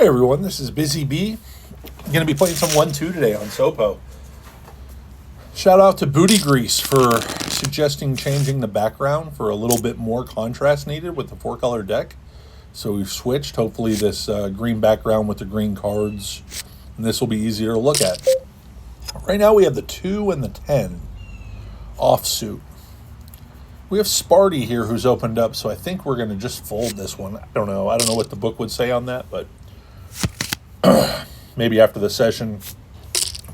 Hey everyone, this is Busy Bee. I'm going to be playing some 1-2 today on SoPo. Shout out to Booty Grease for suggesting changing the background for a little bit more contrast needed with the 4-color deck. So we've switched. Hopefully this green background with the green cards, and this will be easier to look at. Right now we have the 2 and the 10 offsuit. We have Sparty here who's opened up, so I think we're going to just fold this one. I don't know what the book would say on that, but maybe after the session,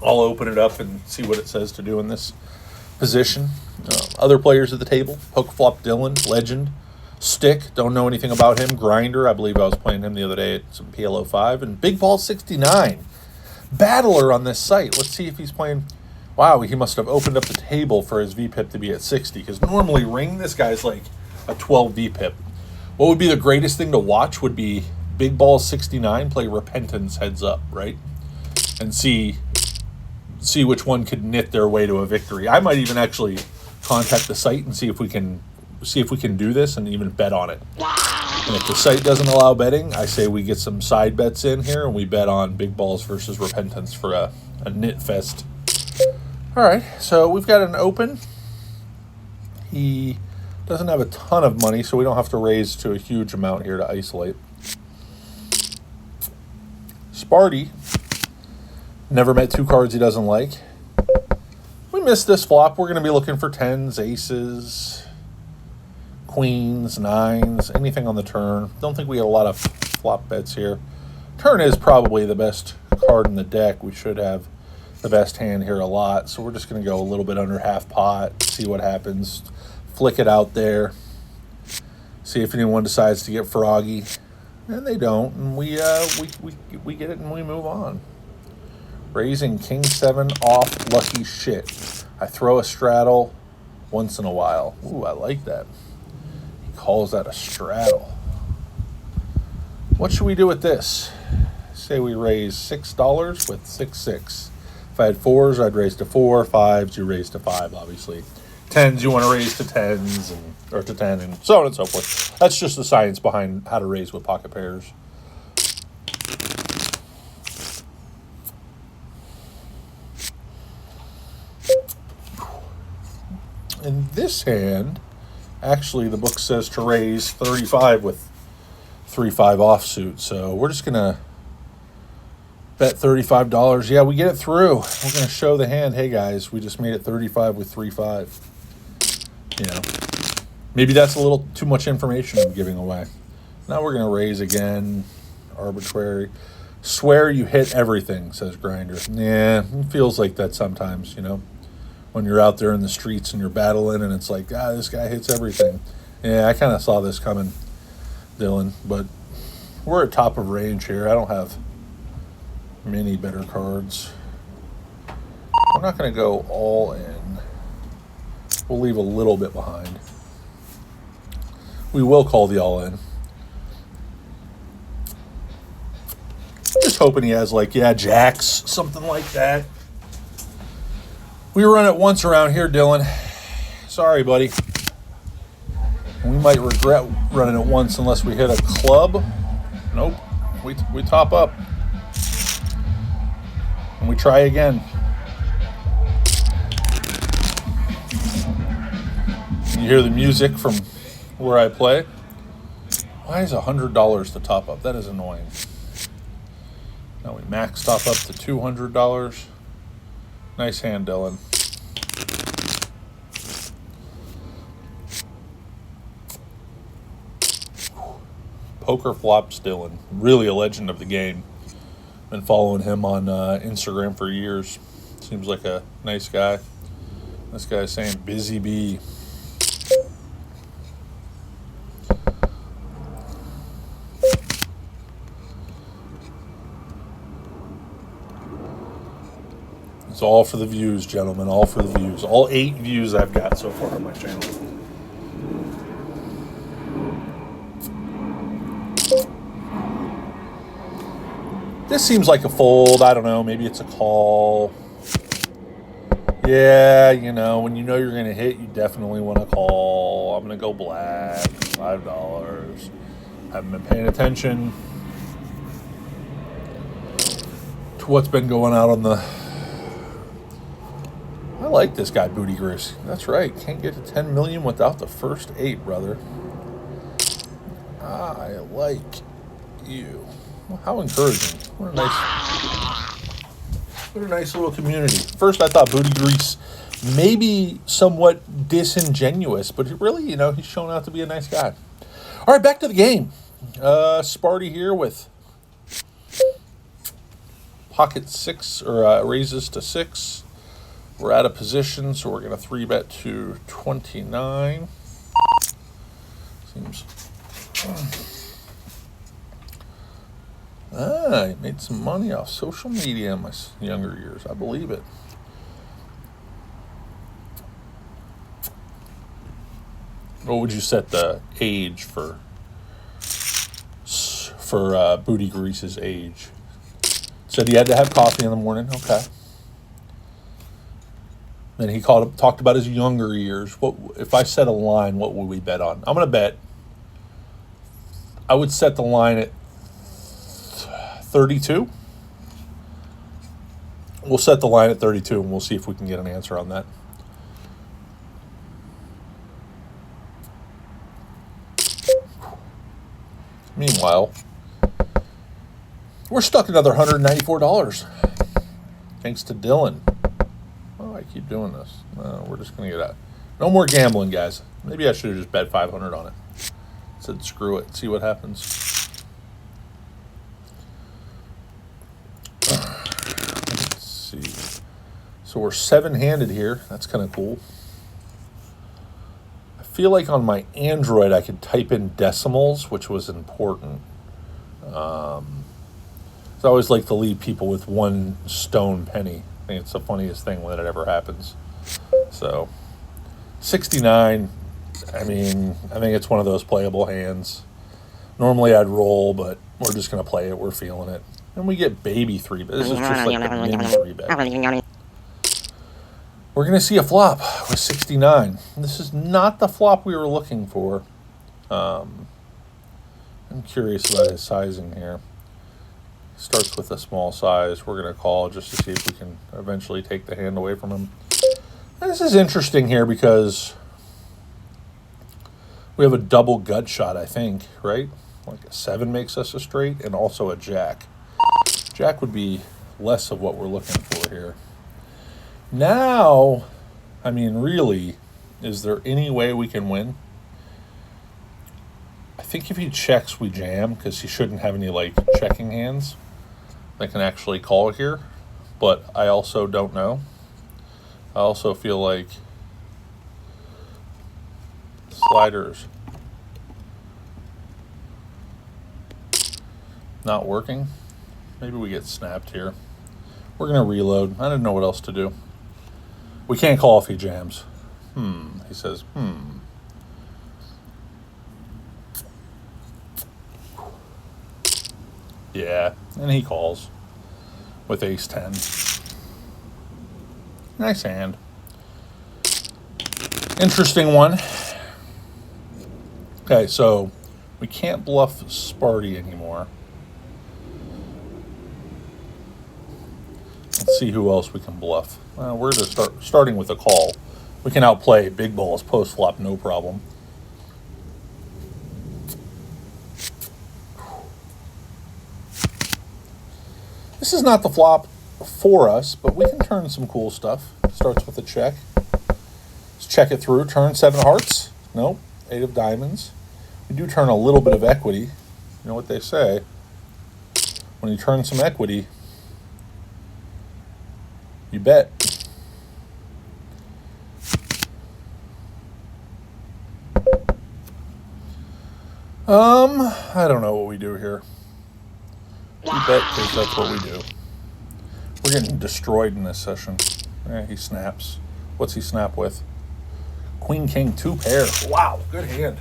I'll open it up and see what it says to do in this position. Other players at the table: Poke Flop Dylan, Legend, Stick, don't know anything about him. Grinder, I believe I was playing him the other day at some PLO5, and Big Ball 69, Battler on this site. Let's see if he's playing. Wow, he must have opened up the table for his VPIP to be at 60, because normally Ring, this guy's like a 12 VPIP. What would be the greatest thing to watch would be Big Ball 69 play Repentance heads up, right? And see which one could knit their way to a victory. I might even actually contact the site and see if we can do this and even bet on it. And if the site doesn't allow betting, I say we get some side bets in here and we bet on Big Balls versus Repentance for a knit fest. All right, so we've got an open. He doesn't have a ton of money, so we don't have to raise to a huge amount here to isolate. Sparty, never met 2 cards he doesn't like. We missed this flop. We're going to be looking for 10s, aces, queens, 9s, anything on the turn. Don't think we have a lot of flop bets here. Turn is probably the best card in the deck. We should have the best hand here a lot, so we're just going to go a little bit under half pot, see what happens, flick it out there, see if anyone decides to get froggy. And they don't, and we get it and we move on. Raising King 7 off lucky shit. I throw a straddle once in a while. Ooh, I like that. He calls that a straddle. What should we do with this? Say we raise $6 with 6-6. If I had 4s, I'd raise to 4. 5s, you raise to 5, obviously. 10s, you want to raise to 10s, or to 10, and so on and so forth. That's just the science behind how to raise with pocket pairs. In this hand, actually, the book says to raise 35 with 3-5 offsuit, so we're just going to bet $35. Yeah, we get it through. We're going to show the hand, hey guys, we just made it 35 with 3-5. You know, maybe that's a little too much information I'm giving away. Now we're going to raise again. Arbitrary. Swear you hit everything, says Grinder. Yeah, it feels like that sometimes, you know, when you're out there in the streets and you're battling and it's like, this guy hits everything. Yeah, I kind of saw this coming, Dylan, but we're at top of range here. I don't have many better cards. We're not going to go all in. We'll leave a little bit behind. We will call the all-in. Just hoping he has, like, jacks, something like that. We run it once around here, Dylan. Sorry, buddy. We might regret running it once unless we hit a club. Nope. We top up. And we try again. You hear the music from where I play. Why is $100 the top up? That is annoying. Now we max top up to $200. Nice hand, Dylan. Poker Flops Dylan. Really a legend of the game. Been following him on Instagram for years. Seems like a nice guy. This guy's saying Busy Bee. It's all for the views, gentlemen. All for the views. All 8 views I've got so far on my channel. This seems like a fold. I don't know. Maybe it's a call. Yeah, you know, when you know you're going to hit, you definitely want to call. I'm going to go black. $5. Haven't been paying attention. what's been going on the... I like this guy, Booty Grease. That's right. Can't get to 10 million without the first 8, brother. I like you. Well, how encouraging. What a nice little community. First, I thought Booty Grease may be somewhat disingenuous, but really, you know, he's shown out to be a nice guy. All right, back to the game. Sparty here with pocket 6, or raises to 6. We're out of position, so we're going to 3-bet to 29. Seems... I made some money off social media in my younger years. I believe it. What would you set the age for Booty Grease's age? Said he had to have coffee in the morning. Okay. Then he talked about his younger years. What if I set a line? What would we bet on? I'm gonna bet. I would set the line at 32. We'll set the line at 32, and we'll see if we can get an answer on that. Meanwhile, we're stuck another $194. Thanks to Dylan. Oh, I keep doing this. We're just going to get out. No more gambling, guys. Maybe I should have just bet 500 on it. Said screw it. See what happens. Let's see. So we're 7-handed here. That's kind of cool. I feel like on my Android I could type in decimals, which was important. I always like to leave people with 1 stone penny. I think it's the funniest thing when it ever happens. So, 69, I mean, I think it's one of those playable hands. Normally I'd roll, but we're just going to play it. We're feeling it. And we get baby 3-bet. This is just like the min 3-bet. We're going to see a flop with 69. This is not the flop we were looking for. I'm curious about his sizing here. Starts with a small size. We're going to call just to see if we can eventually take the hand away from him. And this is interesting here because we have a double gut shot, I think, right? Like a 7 makes us a straight and also a jack. Jack would be less of what we're looking for here. Now, I mean, really, is there any way we can win? I think if he checks, we jam because he shouldn't have any, like, checking hands that can actually call here. But I also don't know. I also feel like sliders not working. Maybe we get snapped here. We're going to reload. I didn't know what else to do. We can't call if he jams. He says, Yeah, and he calls with ace-10. Nice hand. Interesting one. Okay, so we can't bluff Sparty anymore. Let's see who else we can bluff. We're just starting with a call. We can outplay big balls post-flop, no problem. This is not the flop for us, but we can turn some cool stuff. Starts with a check. Let's check it through. Turn 7 hearts. Nope. 8 of diamonds. We do turn a little bit of equity. You know what they say. When you turn some equity, you bet. I don't know what we do here. We bet because that's what we do. We're getting destroyed in this session. He snaps. What's he snap with? Queen, King, 2 pair. Wow, good hand.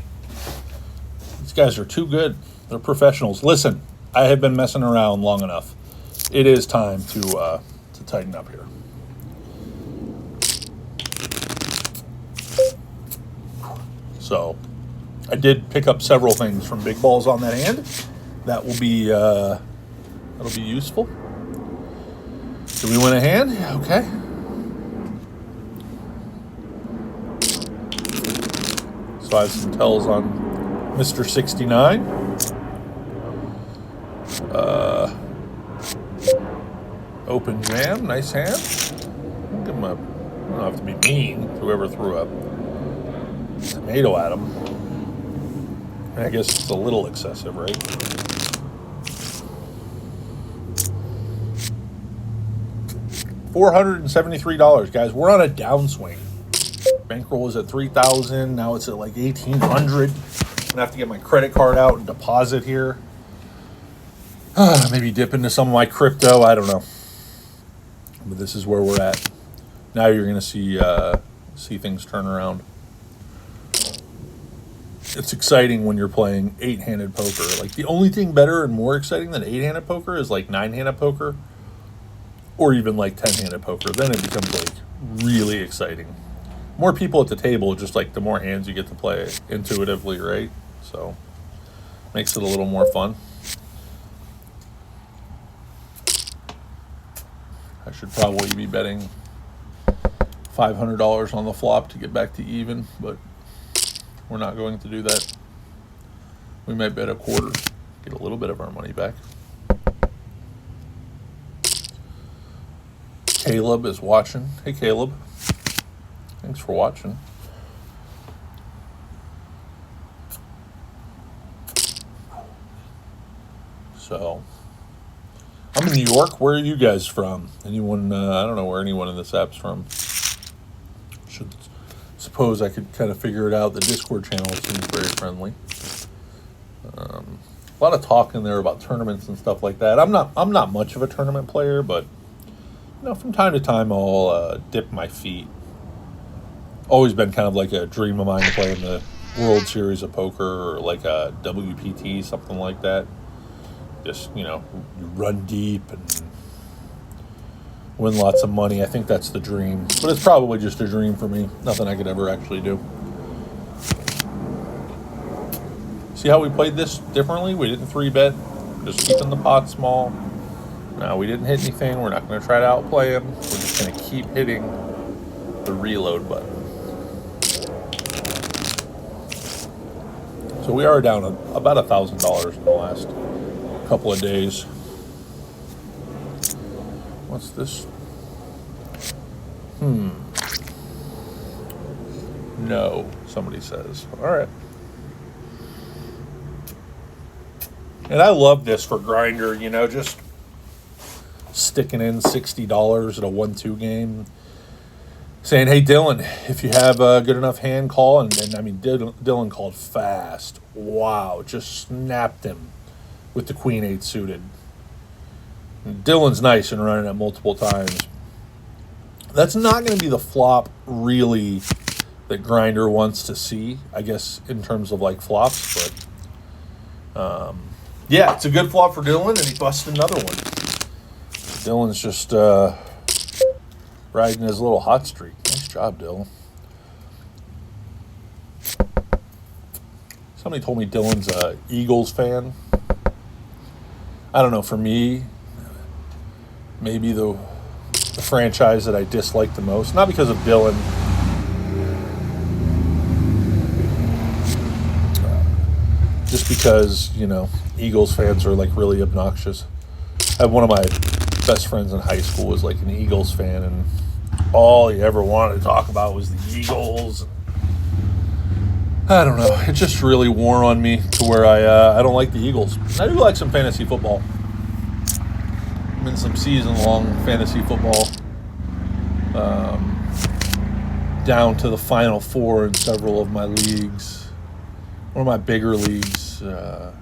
These guys are too good. They're professionals. Listen, I have been messing around long enough. It is time to tighten up here. So, I did pick up several things from big balls on that hand. That will be that'll be useful. Do we win a hand? Okay. So I have some tells on Mr. 69. Open jam, nice hand. Give him a, I don't have to be mean to whoever threw a tomato at him. I guess it's a little excessive, right? $473, guys. We're on a downswing. Bankroll was at $3,000. Now it's at like $1,800. I'm gonna have to get my credit card out and deposit here. Maybe dip into some of my crypto. I don't know. But this is where we're at. Now you're gonna see things turn around. It's exciting when you're playing 8-handed poker. Like, the only thing better and more exciting than 8-handed poker is like 9-handed poker, or even like 10-handed poker. Then it becomes like really exciting. More people at the table, just like the more hands you get to play intuitively, right? So makes it a little more fun. I should probably be betting $500 on the flop to get back to even, but we're not going to do that. We might bet a quarter, get a little bit of our money back. Caleb is watching. Hey, Caleb. Thanks for watching. So, I'm in New York. Where are you guys from? Anyone? I don't know where anyone in this app's from. Suppose I could kind of figure it out. The Discord channel seems very friendly. A lot of talk in there about tournaments and stuff like that. I'm not much of a tournament player, but you know, from time to time I'll dip my feet. Always been kind of like a dream of mine to play in the World Series of Poker or like a WPT, something like that. Just, you know, you run deep and win lots of money. I think that's the dream. But it's probably just a dream for me. Nothing I could ever actually do. See how we played this differently? We didn't 3-bet. Just keeping the pot small. No, we didn't hit anything. We're not going to try to outplay him. We're just going to keep hitting the reload button. So we are down about $1,000 in the last couple of days. What's this? No, somebody says. All right. And I love this for Grinder, you know, just sticking in $60 at a 1-2 game. Saying, hey, Dylan, if you have a good enough hand, call. And I mean, Dylan called fast. Wow, just snapped him with the Queen-8 suited. And Dylan's nice and running it multiple times. That's not going to be the flop, really, that Grinder wants to see, I guess, in terms of, like, flops. But, yeah, it's a good flop for Dylan, and he busted another one. Dylan's just riding his little hot streak. Nice job, Dylan. Somebody told me Dylan's a Eagles fan. I don't know, for me, maybe the franchise that I dislike the most. Not because of Dylan. Just because, you know, Eagles fans are, like, really obnoxious. I have one of my best friends in high school was, like, an Eagles fan, and all he ever wanted to talk about was the Eagles. I don't know. It just really wore on me to where I don't like the Eagles. I do like some fantasy football. I'm in some season-long fantasy football. Down to the Final Four in several of my leagues. One of my bigger leagues, I'm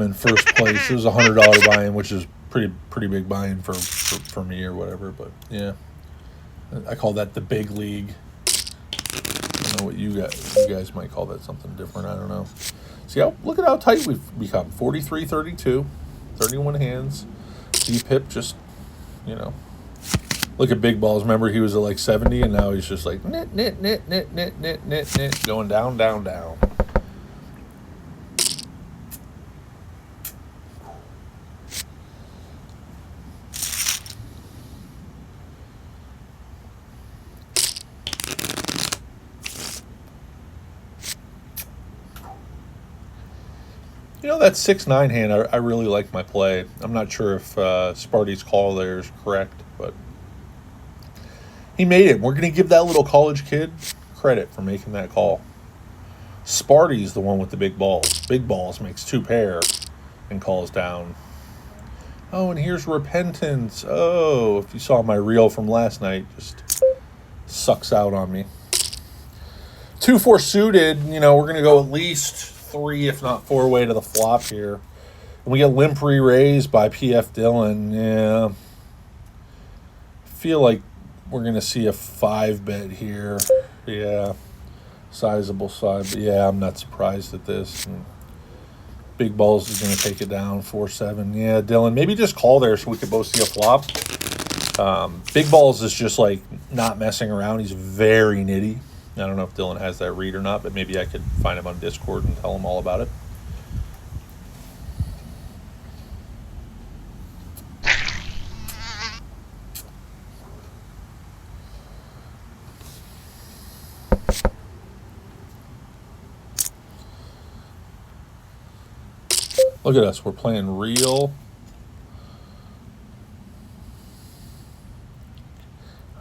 in first place. It was a $100 buy-in, which is pretty big buy-in for me or whatever. But yeah, I call that the big league. I don't know what you guys might call that something different. I don't know. See look at how tight we've become. 43-32, 31 hands. D-Pip just, you know. Look at Big Balls. Remember, he was at like 70, and now he's just like knit, going down, down, down. You know, that 6-9 hand, I really like my play. I'm not sure if Sparty's call there is correct, but he made it. We're going to give that little college kid credit for making that call. Sparty's the one with the big balls. Big balls makes 2 pair and calls down. Oh, and here's Repentance. Oh, if you saw my reel from last night, just sucks out on me. 2-4 suited, you know, we're going to go at least 3, if not 4 way to the flop here. And we get limp re-raised by PF Dillon. Yeah. I feel like we're going to see a 5 bet here. Yeah. Sizable side. But yeah, I'm not surprised at this. And big balls is going to take it down 4-7. Yeah, Dillon, maybe just call there so we could both see a flop. Big balls is just like not messing around. He's very nitty. I don't know if Dillon has that read or not, but maybe I could find him on Discord and tell him all about it. Look at us. We're playing real.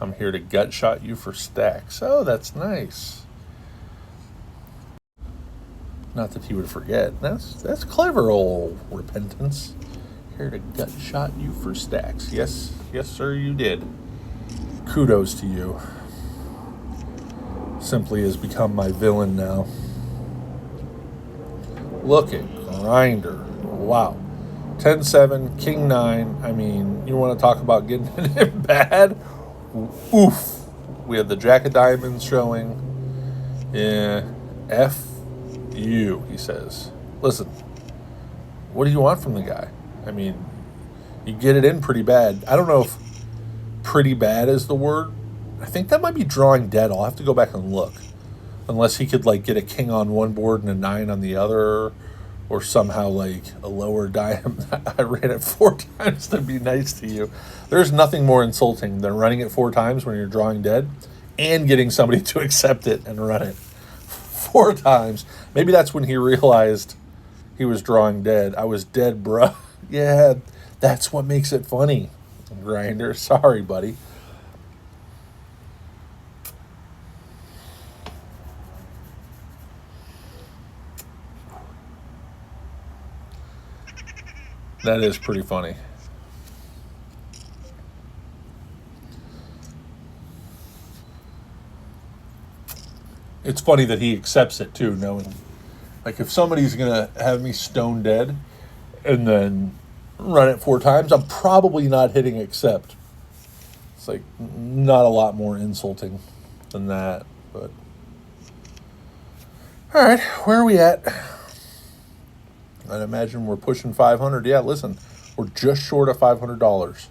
I'm here to gut shot you for stacks. Oh, that's nice. Not that he would forget. That's clever, old Repentance. Here to gut shot you for stacks. Yes, sir, you did. Kudos to you. Simply has become my villain now. Look at Grinder. Wow. 10-7, King 9. I mean, you want to talk about getting it bad? Oof. We have the Jack of Diamonds showing. Yeah. F you, he says. Listen, what do you want from the guy? I mean, you get it in pretty bad. I don't know if pretty bad is the word. I think that might be drawing dead. I'll have to go back and look. Unless he could, like, get a king on one board and a 9 on the other, or somehow, like, a lower dime. I ran it 4 times to be nice to you. There's nothing more insulting than running it 4 times when you're drawing dead and getting somebody to accept it and run it 4 times. Maybe that's when he realized he was drawing dead. I was dead, bruh. Yeah, that's what makes it funny, Grinder. Sorry, buddy. That is pretty funny. It's funny that he accepts it too, knowing, like, if somebody's gonna have me stone dead and then run it 4 times, I'm probably not hitting accept. It's like not a lot more insulting than that, but all right, where are we at? I'd imagine we're pushing 500. Yeah, listen, we're just short of $500.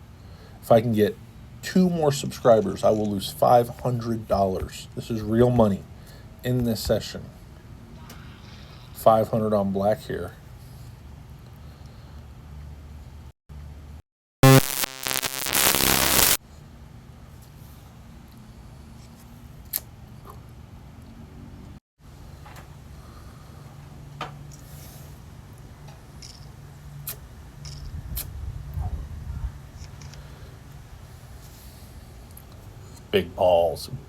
If I can get 2 more subscribers, I will lose $500. This is real money in this session. 500 on black here.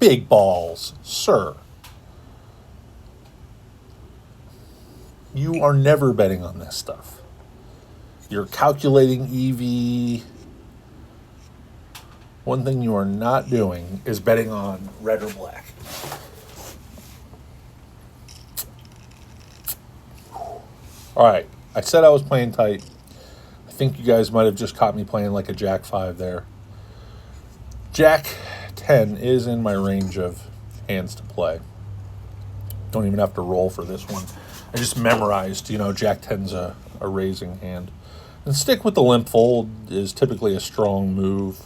Big balls, sir. You are never betting on this stuff. You're calculating EV. One thing you are not doing is betting on red or black. All right, I said I was playing tight. I think you guys might have just caught me playing like a Jack 5 there. Jack 10 is in my range of hands to play. Don't even have to roll for this one. I just memorized, Jack 10's a raising hand. And stick with the limp fold is typically a strong move.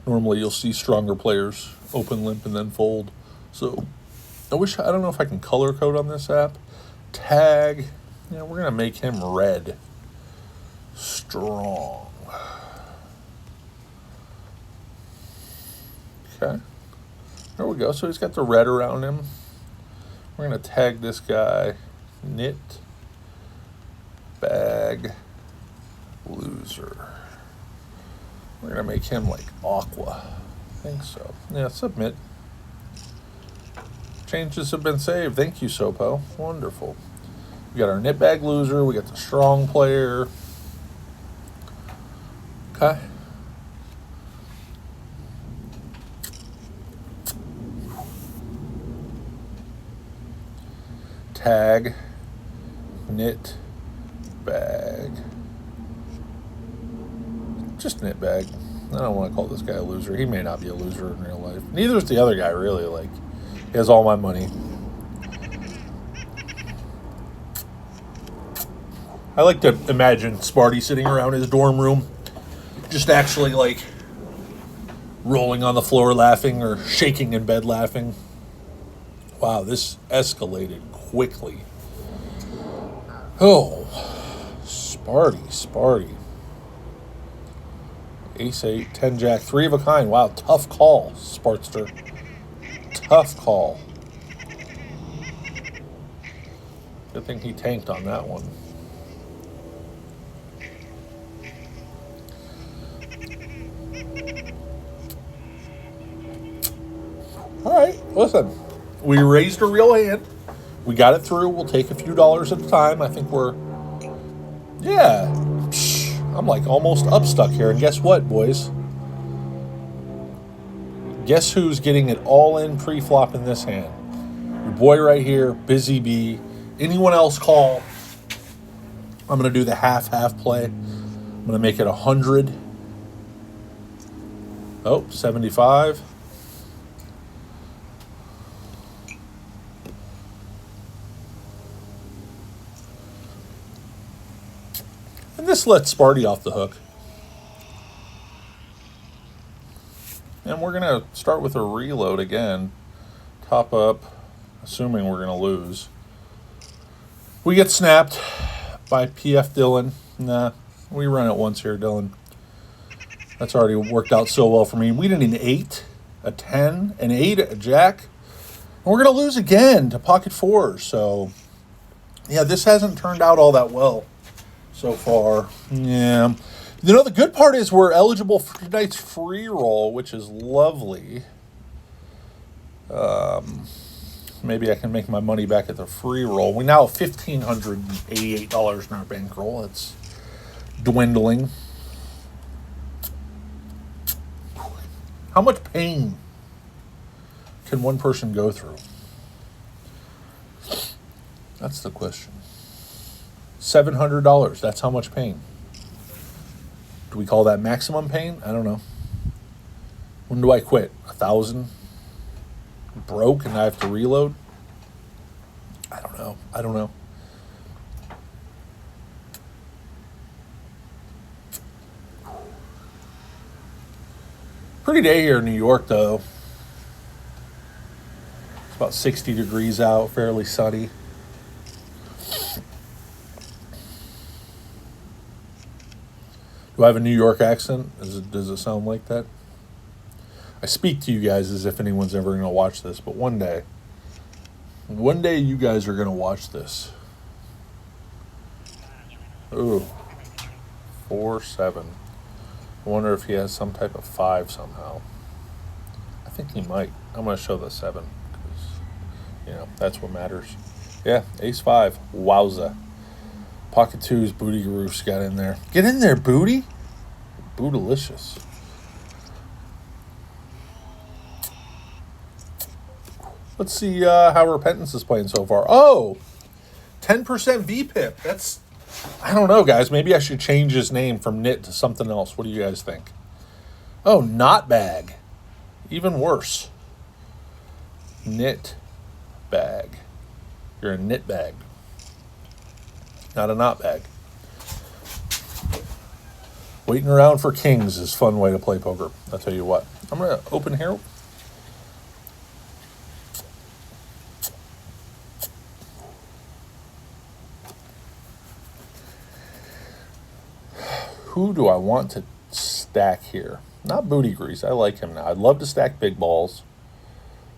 Normally you'll see stronger players open limp and then fold. So I don't know if I can color code on this app. Tag, we're going to make him red. Strong. Okay, there we go. So he's got the red around him. We're going to tag this guy, knit, bag loser. We're going to make him like Aqua. I think so. Yeah, submit. Changes have been saved. Thank you, SoPo. Wonderful. We got our knit bag loser. We got the strong player. Okay. Tag. Knit bag. Just knit bag. I don't want to call this guy a loser. He may not be a loser in real life. Neither is the other guy, really. Like, he has all my money. I like to imagine Sparty sitting around his dorm room, just actually, like, rolling on the floor laughing or shaking in bed laughing. Wow, this escalated quickly. Oh, Sparty. Ace 8, 10 jack, 3 of a kind. Wow, tough call, Spartster. Tough call. Good thing he tanked on that one. All right, listen. We raised a real hand. We got it through. We'll take a few dollars at a time. I think we're... Yeah. I'm like almost up stuck here. And guess what, boys? Guess who's getting it all in pre-flop in this hand? Your boy right here, Busy Bee. Anyone else call? I'm going to do the half-half play. I'm going to make it 100. Oh, 75. And this lets Sparty off the hook. And we're going to start with a reload again. Top up, assuming we're going to lose. We get snapped by PF Dylan. Nah, we run it once here, Dylan. That's already worked out so well for me. We did an 8, a 10, an 8, a jack. And we're going to lose again to pocket 4s. So, yeah, this hasn't turned out all that well so far. Yeah. You know, the good part is we're eligible for tonight's free roll, which is lovely. Maybe I can make my money back at the free roll. We now have $1,588 in our bankroll. It's dwindling. How much pain can one person go through? That's the question. $700. That's how much pain. Do we call that maximum pain? I don't know. When do I quit? 1,000? Broke and I have to reload? I don't know. Pretty day here in New York, though. It's about 60 degrees out, fairly sunny. Do I have a New York accent? Does it sound like that? I speak to you guys as if anyone's ever going to watch this, but one day you guys are going to watch this. Ooh, 4-7. I wonder if he has some type of 5 somehow. I think he might. I'm going to show the 7 because, that's what matters. Yeah, ace 5. Wowza. Pocket 2's Booty Garoof's got in there. Get in there, Booty. Bootylicious. Let's see how Repentance is playing so far. Oh, 10% VPIP. That's, I don't know, guys. Maybe I should change his name from Knit to something else. What do you guys think? Oh, Not Bag. Even worse. Knit Bag. You're a knit bag. Not a knot bag. Waiting around for kings is a fun way to play poker. I'll tell you what. I'm going to open here. Who do I want to stack here? Not Booty Grease. I like him now. I'd love to stack big balls.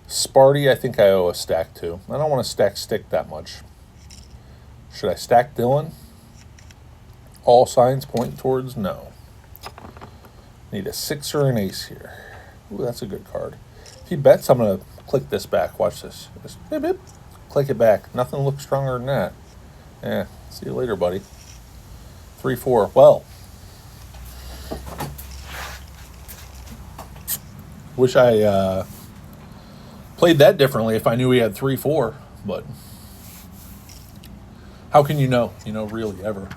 Sparty, I think I owe a stack to. I don't want to stack stick that much. Should I stack Dylan? All signs point towards no. Need a 6 or an ace here. Ooh, that's a good card. If he bets, I'm going to click this back. Watch this. Just beep, beep. Click it back. Nothing looks stronger than that. Yeah, see you later, buddy. 3-4. Well, wish I played that differently if I knew he had 3-4, but how can you know? You know, really, ever.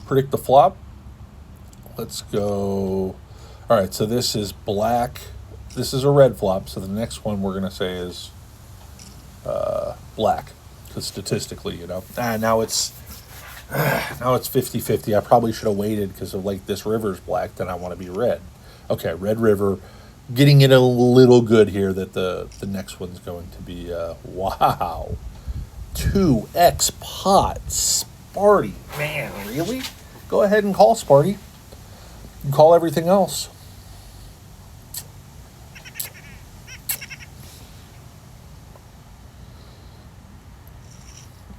Predict the flop. Let's go. All right, so this is black. This is a red flop, so the next one we're going to say is black. Because statistically, you know. Now it's 50-50. I probably should have waited because of like this river's black, then I want to be red. Okay, red river. Getting it a little good here that the next one's going to be, wow. 2x pot. Sparty. Man, really? Go ahead and call Sparty. You call everything else.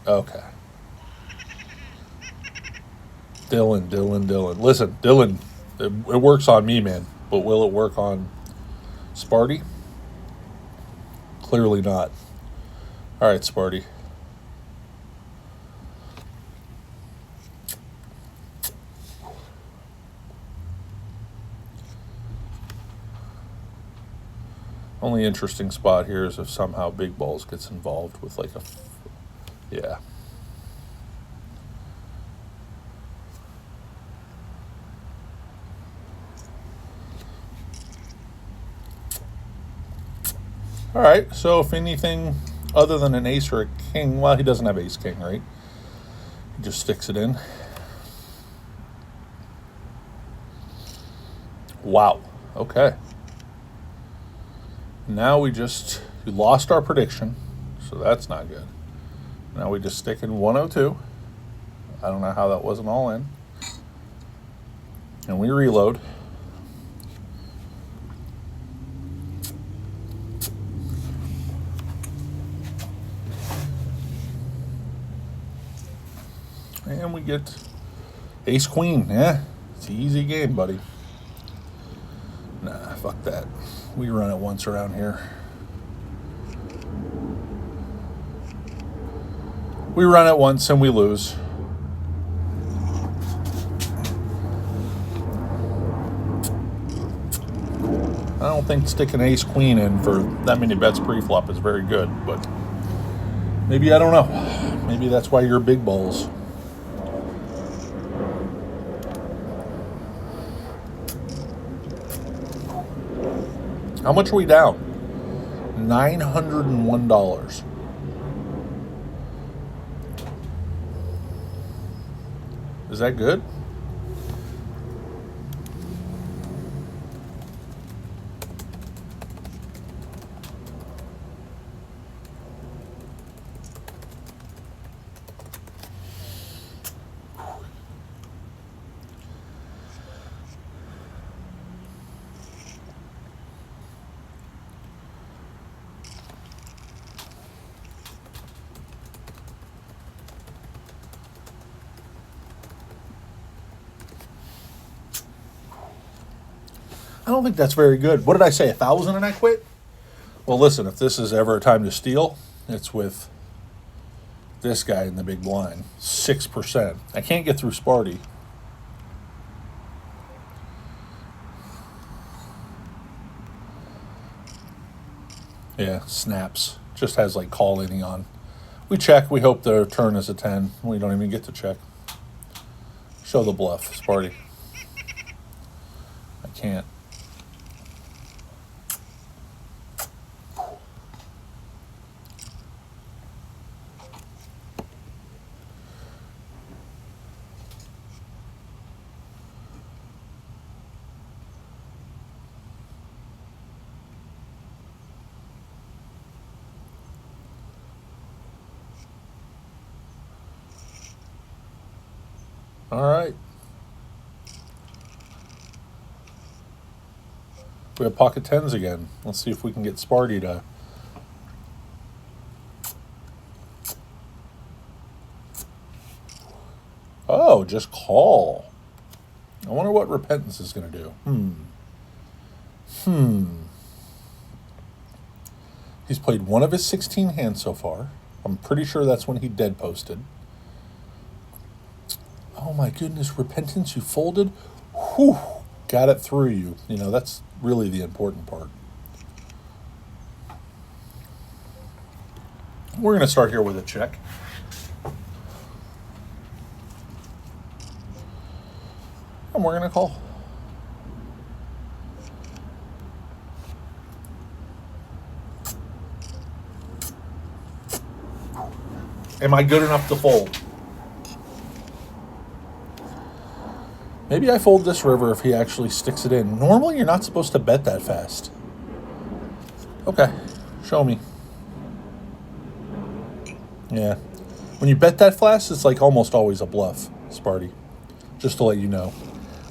Okay. Dylan. Listen, Dylan, it works on me, man. But will it work on Sparty? Clearly not. All right, Sparty. Only interesting spot here is if somehow Big Balls gets involved with like a... Yeah. All right, so if anything other than an ace or a king, well, he doesn't have ace-king, right? He just sticks it in. Wow, okay. Now we lost our prediction, so that's not good. Now we just stick in 102. I don't know how that wasn't all in. And we reload. And we get ace-queen. Yeah, it's an easy game, buddy. Nah, fuck that. We run it once around here. We run it once and we lose. I don't think sticking ace-queen in for that many bets pre-flop is very good, but maybe, I don't know. Maybe that's why you're big balls. How much are we down? $901. Is that good? I don't think that's very good. What did I say, 1,000 and I quit? Well, listen, if this is ever a time to steal, it's with this guy in the big blind. 6%. I can't get through Sparty. Yeah, snaps. Just has like call any on. We check. We hope the turn is a 10. We don't even get to check. Show the bluff, Sparty. I can't. All right. We have pocket tens again. Let's see if we can get Sparty to... Oh, just call. I wonder what Repentance is going to do. He's played one of his 16 hands so far. I'm pretty sure that's when he dead posted. Oh my goodness, Repentance, you folded? Whew, got it through you. You know, that's really the important part. We're going to start here with a check. And we're going to call. Am I good enough to fold? Maybe I fold this river if he actually sticks it in. Normally, you're not supposed to bet that fast. Okay, show me. Yeah. When you bet that fast, it's like almost always a bluff, Sparty. Just to let you know.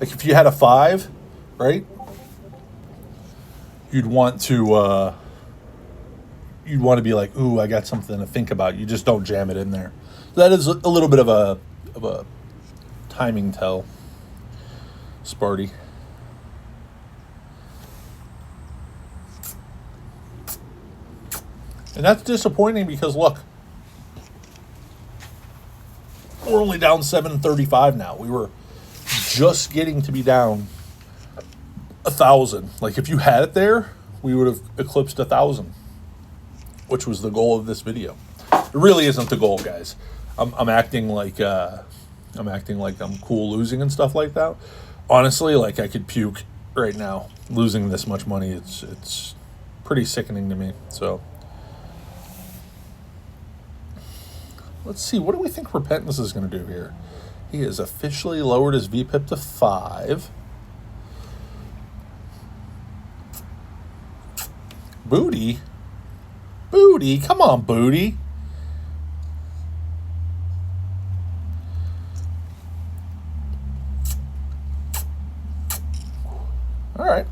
Like if you had a 5, right? You'd want to be like, ooh, I got something to think about. You just don't jam it in there. That is a little bit of a timing tell, Sparty. And that's disappointing because look, we're only down 735 now. We were just getting to be down 1,000. Like if you had it there, we would have eclipsed 1,000, which was the goal of this video. It really isn't the goal, guys. I'm acting like I'm cool losing and stuff like that. Honestly, like I could puke right now losing this much money. It's pretty sickening to me. So let's see. What do we think Repentance is going to do here? He has officially lowered his VPIP to 5. Booty? Booty? Come on, Booty. All right.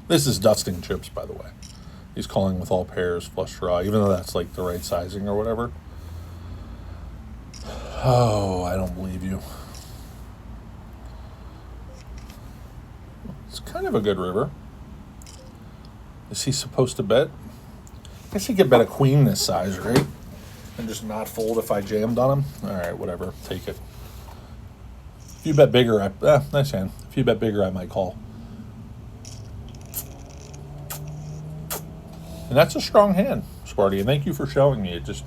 This is dusting chips, by the way. He's calling with all pairs, flush draw, even though that's like the right sizing or whatever. Oh, I don't believe you. It's kind of a good river. Is he supposed to bet? I guess he could bet a queen this size, right? And just not fold if I jammed on him? All right, whatever. Take it. If you bet bigger, nice hand. If you bet bigger, I might call. And that's a strong hand, Sparty. And thank you for showing me. It just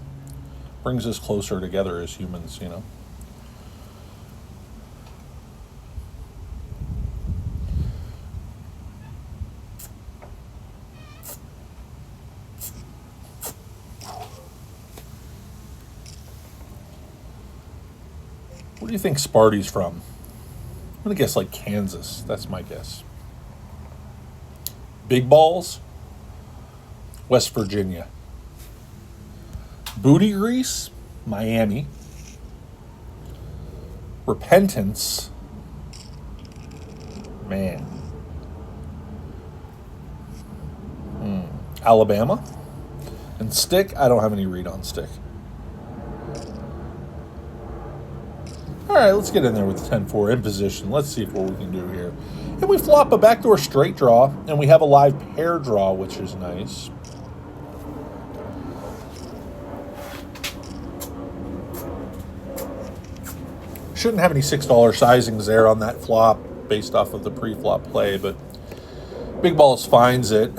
brings us closer together as humans, you know. Where do you think Sparty's from? I'm going to guess like Kansas. That's my guess. Big balls? West Virginia. Booty grease? Miami. Repentance? Man. Alabama? And stick? I don't have any read on stick. All right, let's get in there with 10-4 in position. Let's see what we can do here. And we flop a backdoor straight draw, and we have a live pair draw, which is nice. Shouldn't have any $6 sizings there on that flop based off of the pre-flop play, but Big Balls finds it.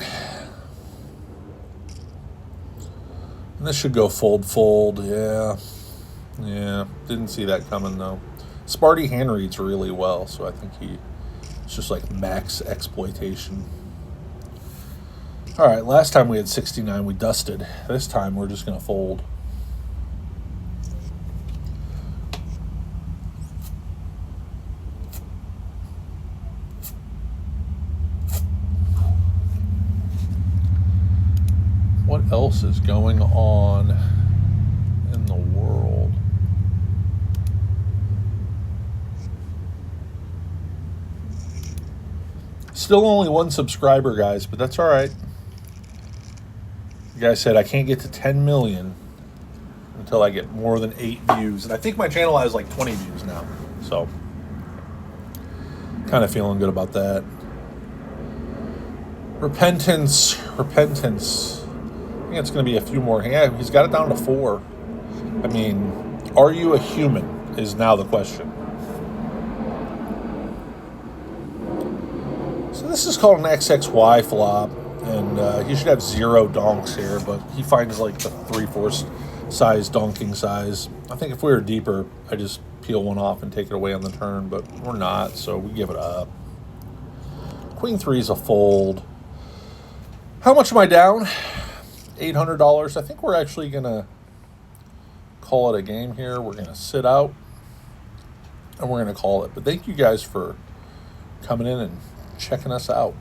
And this should go fold, yeah. Yeah, didn't see that coming, though. Sparty hand reads really well, so I think it's just like max exploitation. All right, last time we had 69, we dusted. This time we're just going to fold. What else is going on in the world? Still only one subscriber, guys, but that's all right. The guy said I can't get to 10 million until I get more than 8 views. And I think my channel has like 20 views now. So, kind of feeling good about that. Repentance. I think it's going to be a few more. Yeah, he's got it down to 4. I mean, are you a human is now the question. So this is called an XXY flop, and he should have 0 donks here, but he finds like the 3/4 size donking size. I think if we were deeper, I just peel one off and take it away on the turn, but we're not, so we give it up. Queen 3 is a fold. How much am I down? $800. I think we're actually going to call it a game here. We're going to sit out, and we're going to call it. But thank you guys for coming in and checking us out.